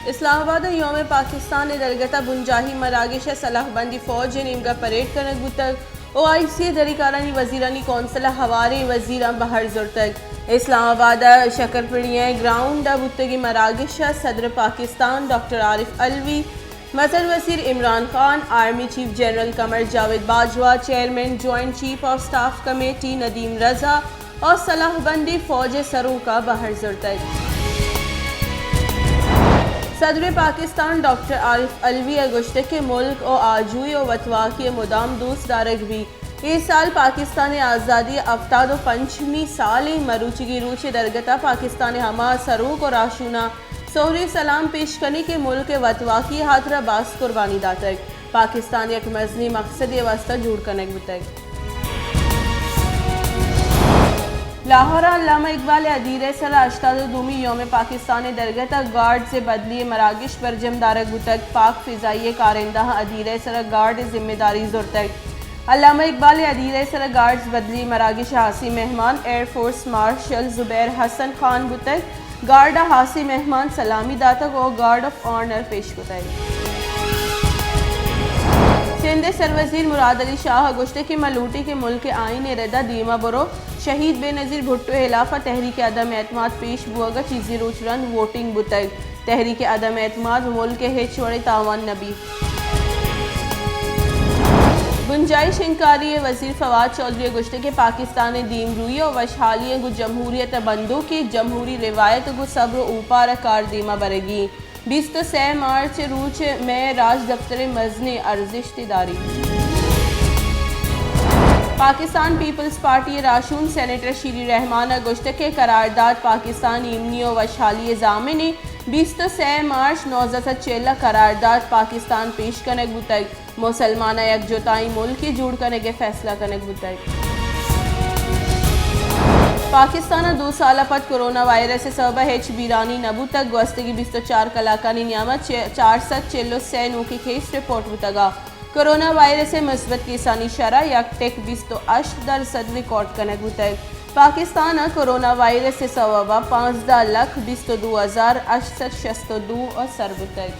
اسلام آباد یوم پاکستان درگتا بنجاہی مراگش صلاح بندی فوج نیمگا پریڈ کنگ بتگ او آئی سی دریکارانی وزیرانی کونسل ہوارے وزیران بہر زرتگ اسلام آباد شکرپڑیاں گراؤنڈ بتگی مراگش صدر پاکستان ڈاکٹر عارف علوی مظہر وزیر Imran Khan army chief general Qamar Javed Bajwa chairman joint chief of staff committee Nadeem Raza اور صلاح بندی فوج سروں کا بہر زرتگ صدر پاکستان ڈاکٹر عارف علوی گشتے کے ملک اور آجوئی اور وطواقی مدام دوست دارگ بھی اس سال پاکستان آزادی 75 سال مروچگی روچ درگتا پاکستان ہما سروک اور راشونہ سوری سلام پیش کرنے کے ملک وطواقی حاضرہ باس قربانی داتگ پاکستان یک مزنی مقصد واسطہ جوڑ کنگ بتگ لاہور علامہ اقبال ادیرہ سلا 82 یوم پاکستان درگتا گارڈ سے بدلی مراگش پر جمدارک بتگ پاک فضائی کارندہ ادیرہ سلا گارڈ ذمہ داری زرتگ علامہ اقبال ادیرہ سلا گارڈز بدلی مراگش حاسی مہمان ایئر فورس مارشل زبیر حسن خان بتگ گارڈ حاسی مہمان سلامی داتگ اور گارڈ آف آنر پیش کتگ سندھ سروزیر مراد علی شاہ گشتے کی ملوٹی کے ملک آئین ردا دیما برو شہید بے نظیر بھٹو خلافہ تحریک عدم اعتماد پیش بوگا چیزی روچ رند ووٹنگ بتگ تحریک عدم اعتماد ملک ہچ وڑے تاوان نبی گنجائش انکاری وزیر فواد چودھری گشتے کے پاکستان دین روی و وشحالی گو جمہوریت بندوں کی جمہوری روایت گو صبر اوپار کار دیما برگی 23 مارچ روچ میں راج دفتر مزنی ارزش داری پاکستان پیپلز پارٹی راشون سینیٹر شیری رحمان گشت کے قرارداد پاکستان ایمنی و وشحالی ضامنی 23 مارچ 1946 قرارداد پاکستان پیش کنگ بتگ مسلمانہ یکجہتائی ملکی جوڑ کنگ فیصلہ کنگ بتگ پاکستان 2 سالہ پت کرونا وائرس سبب ہچ بیرانی نبو تک گوستگی 24 کلاکانی نیامت 443 نو کی کیس رپورٹ بتگا کرونا وائرس مثبت کیسانی شرح 1.28% ریکارڈ کنگ بتگ پاکستان کرونا وائرس سبب 15,22,862 اور سر بتگ